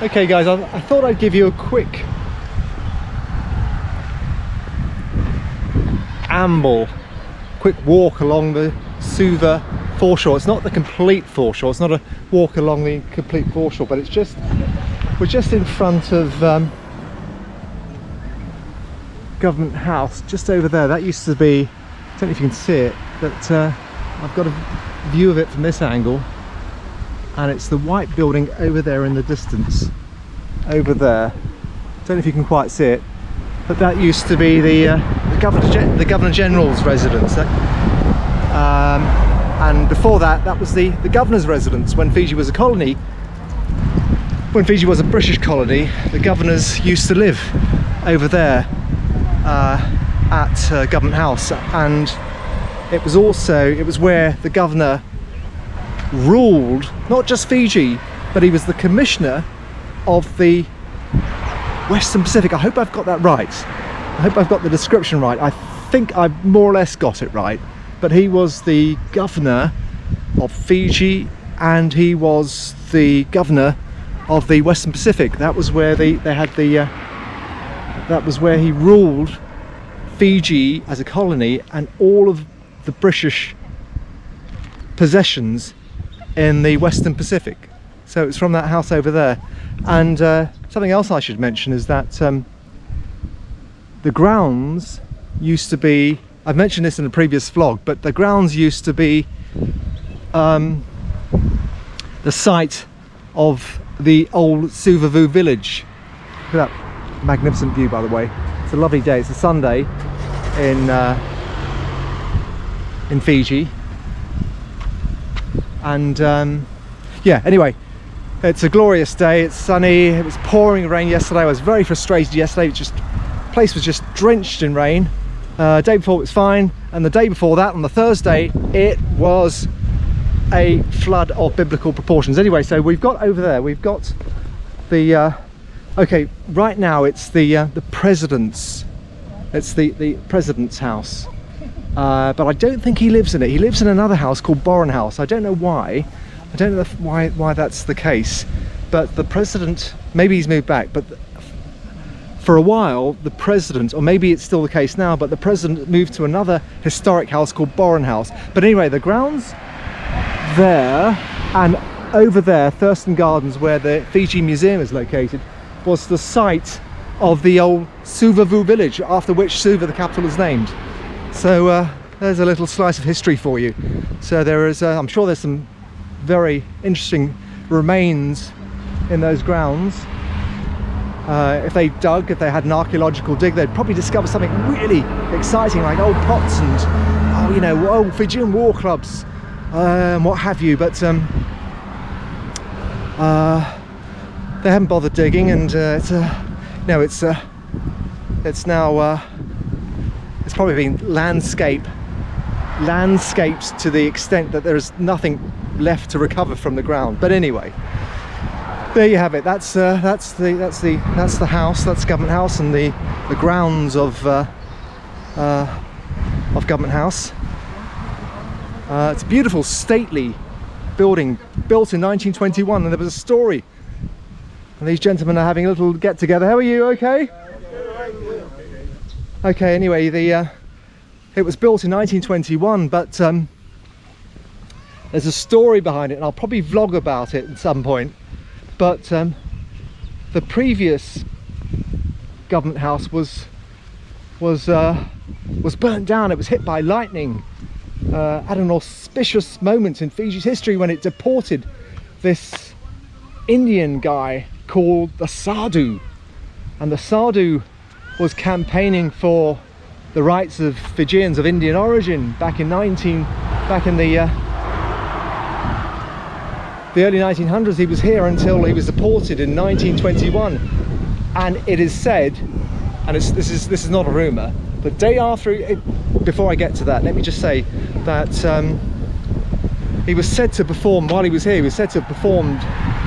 Okay guys, I thought I'd give you a quick amble, quick walk along the Suva foreshore. It's not the complete foreshore, it's not a walk along the complete foreshore, but it's just, we're just in front of Government House, just over there. That used to be, I don't know if you can see it, but I've got a view of it from this angle, and it's the white building over there in the distance, over there. Don't know if you can quite see it, but that used to be the Governor General's residence. And before that, that was the Governor's residence. When Fiji was a colony, when Fiji was a British colony, the governors used to live over there at Government House, and it was where the governor ruled not just Fiji, but he was the commissioner of the Western Pacific. I hope I've got that right. I hope I've got the description right. I think I've more or less got it right, but he was the governor of Fiji and he was the governor of the Western Pacific. That was where that was where he ruled Fiji as a colony and all of the British possessions in the Western Pacific. So it's from that house over there. And something else I should mention is that the grounds used to be, I've mentioned this in a previous vlog, but the grounds used to be the site of the old Suva village. Look at that magnificent view, by the way. It's a lovely day. It's a Sunday in Fiji, and yeah, anyway, it's a glorious day. It's sunny. It was pouring rain yesterday. I was very frustrated yesterday. The place was just drenched in rain. Day before it was fine, and the day before that, on the Thursday, it was a flood of biblical proportions. Anyway, so we've got over there, we've got the okay, right now it's the president's, it's the president's house, but I don't think he lives in it. He lives in another house called Boren House. I don't know why. I don't know why that's the case, but the president, maybe he's moved back, but for a while the president, or maybe it's still the case now, but the president moved to another historic house called Boren House. But anyway, the grounds there and over there, Thurston Gardens, where the Fiji Museum is located, was the site of the old Suva village, after which Suva, the capital, is named. So there's a little slice of history for you. So there is, I'm sure there's some very interesting remains in those grounds. If they had an archaeological dig, they'd probably discover something really exciting, like old pots and, oh, you know, old Fijian war clubs, what have you. But they haven't bothered digging, and it's probably been landscaped to the extent that there is nothing left to recover from the ground. But anyway, there you have it. That's the house. That's Government House and the grounds of Government House. It's a beautiful, stately building built in 1921, and there was a story. And these gentlemen are having a little get together. How are you? Okay. Okay. Anyway, it was built in 1921, but there's a story behind it, and I'll probably vlog about it at some point. But the previous Government House was burnt down. It was hit by lightning at an auspicious moment in Fiji's history, when it deported this Indian guy called the Sadhu, and the Sadhu was campaigning for the rights of Fijians of Indian origin back in the early 1900s. He was here until he was deported in 1921, and it is said, and this is not a rumor, the day after, before I get to that, let me just say that he was said to perform, while he was here, he was said to have performed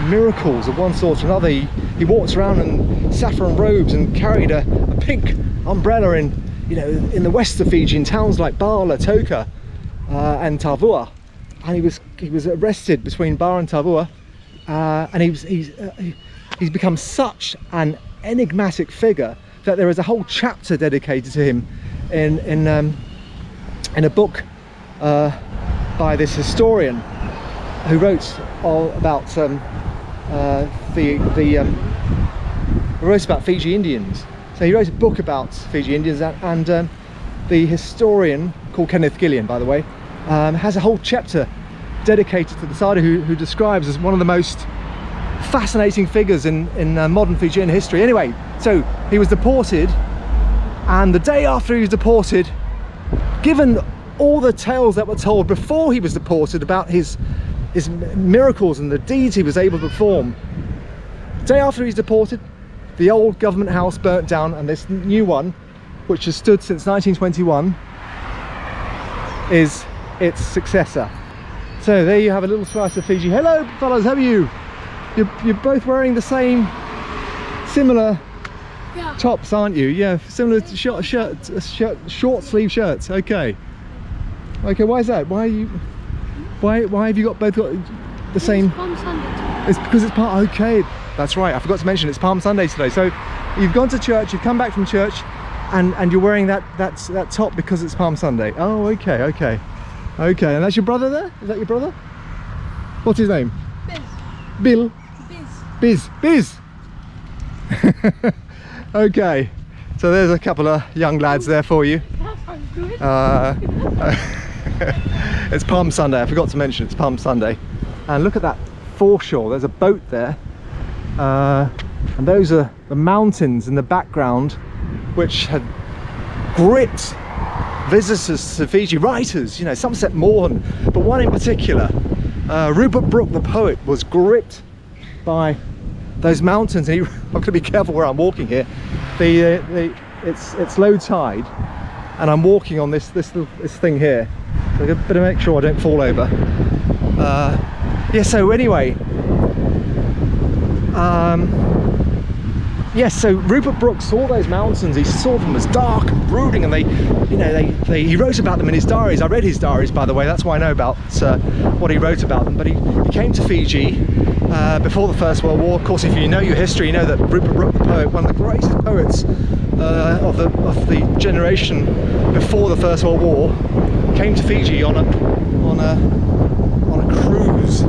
miracles of one sort or another. He walked around in saffron robes and carried a pink umbrella in the west of Fiji, in towns like Bala, Toka and Tavua. And he was arrested between Bar and Tavua, and he's become such an enigmatic figure that there is a whole chapter dedicated to him in a book by this historian who wrote all about wrote about Fiji Indians. So he wrote a book about Fiji Indians, and the historian, called Kenneth Gillian, by the way, has a whole chapter dedicated to the Sada, who describes as one of the most fascinating figures in modern Fijian history. Anyway, so he was deported, and the day after he was deported, given all the tales that were told before he was deported about his miracles and the deeds he was able to perform, the day after he's deported, the old government house burnt down, and this new one, which has stood since 1921, is its successor. So there you have a little slice of Fiji. Hello fellas, how are you? You're both wearing the same, similar tops, aren't you? Yeah, similar short sleeve shirts. Okay. Okay, why is that? Why have you both got the same? It's Palm Sunday. It's because it's okay. That's right, I forgot to mention it's Palm Sunday today. So you've gone to church, you've come back from church, and you're wearing that top because it's Palm Sunday. Oh, okay. Okay, and that's your brother there? Is that your brother? What's his name? Biz. Bill? Biz. Biz. Okay, so there's a couple of young lads there for you. That sounds good. It's Palm Sunday, I forgot to mention it's Palm Sunday. And look at that foreshore, there's a boat there. And those are the mountains in the background, which had gripped visitors to Fiji, writers, you know, some said more than, but one in particular, Rupert Brooke, the poet, was gripped by those mountains. And I've got to be careful where I'm walking here. It's low tide, and I'm walking on this thing here, so I better make sure I don't fall over. Yeah, so anyway, yes, so Rupert Brooke saw those mountains. He saw them as dark and brooding, and he wrote about them in his diaries. I read his diaries, by the way, that's why I know about what he wrote about them. But he came to Fiji before the First World War. Of course, if you know your history, you know that Rupert Brooke, the poet, one of the greatest poets of the generation before the First World War, came to Fiji on a cruise.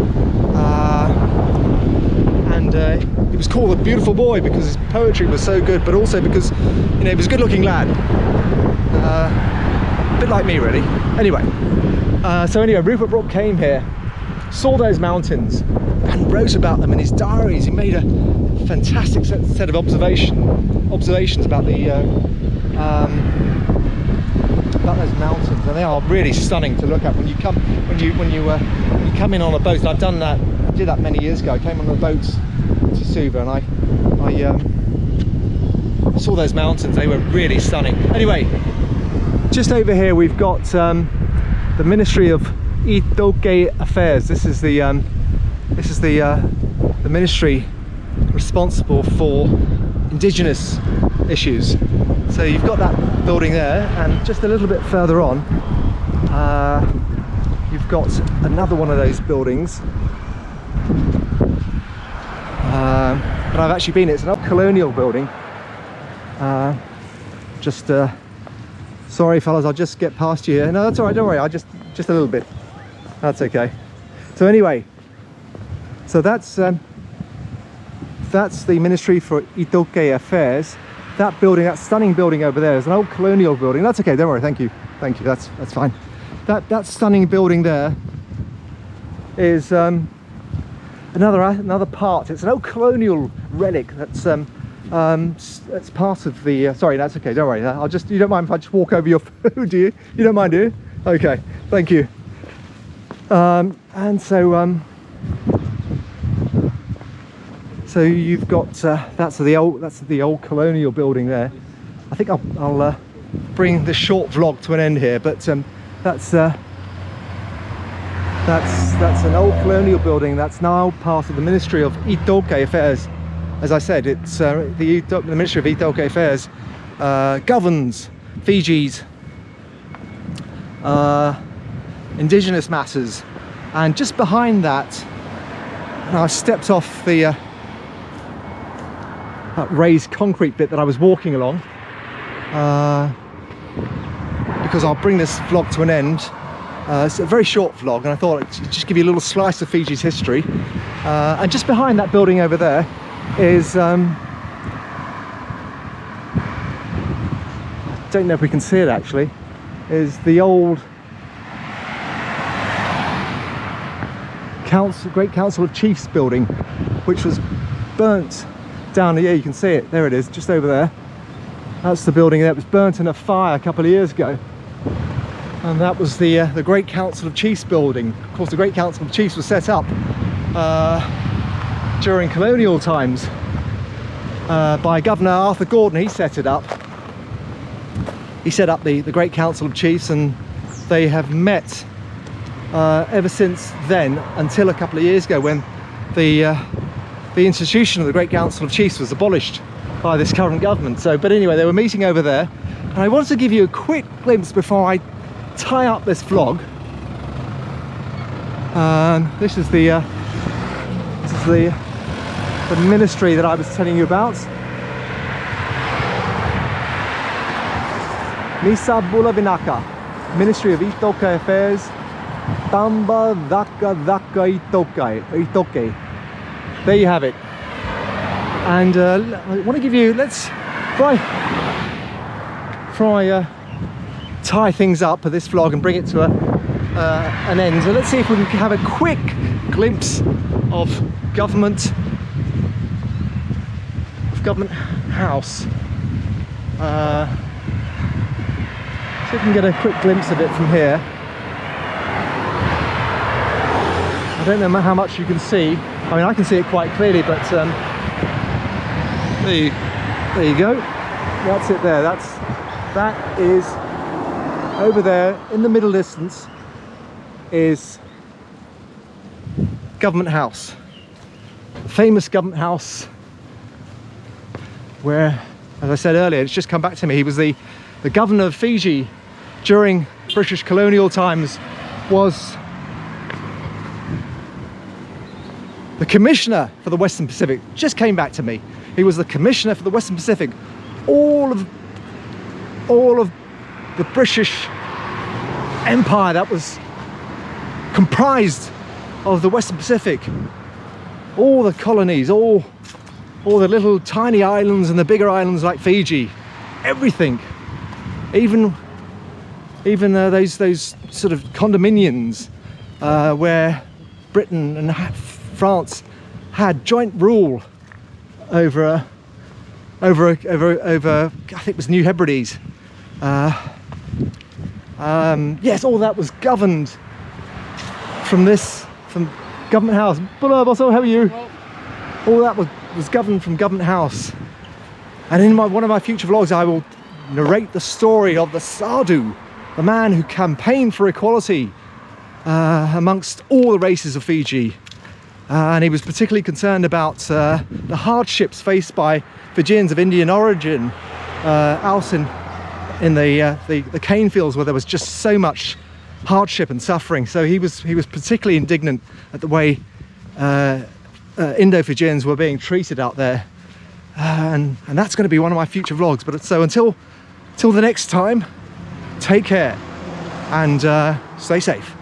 He was called a beautiful boy because his poetry was so good, but also because, you know, he was a good-looking lad, a bit like me, really. Anyway, Rupert Brooke came here, saw those mountains, and wrote about them in his diaries. He made a fantastic set of observations about about those mountains, and they are really stunning to look at when you come in on a boat. I've done that. I did that many years ago. I came on a boat to Suva, and I saw those mountains. They were really stunning. Anyway, just over here we've got the Ministry of Itoke Affairs. This is the ministry responsible for indigenous issues. So you've got that building there, and just a little bit further on you've got another one of those buildings. But I've actually been, it's an old colonial building. Sorry fellas, I'll just get past you here. No, that's all right, don't worry, I'll just a little bit. That's okay. So anyway, so that's the Ministry for Itoke Affairs. That building, that stunning building over there is an old colonial building. That's okay, don't worry, thank you, that's fine. That stunning building there is another part. It's an old colonial relic that's part of the sorry, that's okay, don't worry. You don't mind if I just walk over your food, do you? You don't mind, do you? Okay, thank you. So you've got that's the old colonial building there. I think I'll bring this short vlog to an end here, but that's an old colonial building that's now part of the Ministry of Itoke Affairs. As I said, it's the Ministry of Itoke Affairs governs Fiji's indigenous matters. And just behind that, and I've stepped off the that raised concrete bit that I was walking along, because I'll bring this vlog to an end. It's a very short vlog, and I thought I'd just give you a little slice of Fiji's history. And just behind that building over there is, I don't know if we can see it actually, is the old Great Council of Chiefs building, which was burnt down here. You can see it, there it is, just over there. That's the building that was burnt in a fire a couple of years ago. And that was the Great Council of Chiefs building. Of course, the Great Council of Chiefs was set up during colonial times by Governor Arthur Gordon. He set it up. He set up the Great Council of Chiefs, and they have met ever since then, until a couple of years ago when the institution of the Great Council of Chiefs was abolished by this current government. So, but anyway, they were meeting over there, and I wanted to give you a quick glimpse before I tie up this vlog. This is the ministry that I was telling you about. Misa Bula Vinaka, Ministry of Itoke Affairs, Tamba Dhaka Dhaka Itoke. There you have it. And I want to give you, let's tie things up for this vlog and bring it to an end. So let's see if we can have a quick glimpse of Government House. See if we can get a quick glimpse of it from here. I don't know how much you can see. I mean, I can see it quite clearly, but there you go. That's it there. That is over there in the middle distance is Government House, the famous Government House, where, as I said earlier, it's just come back to me. He was the governor of Fiji during British colonial times, was the commissioner for the Western Pacific. Just came back to me. He was the commissioner for the Western Pacific. All of the British Empire that was comprised of the Western Pacific, all the colonies, all the little tiny islands and the bigger islands like Fiji, everything, even those sort of condominiums where Britain and France had joint rule over I think it was New Hebrides. Yes, all that was governed from Government House. Hello, Bosso, how are you? Well, all that was governed from Government House. And in one of my future vlogs, I will narrate the story of the Sadhu, the man who campaigned for equality amongst all the races of Fiji. And he was particularly concerned about the hardships faced by Fijians of Indian origin out in the cane fields, where there was just so much hardship and suffering. So he was particularly indignant at the way Indo-Fijians were being treated out there, and that's going to be one of my future vlogs. But so until the next time, take care and stay safe.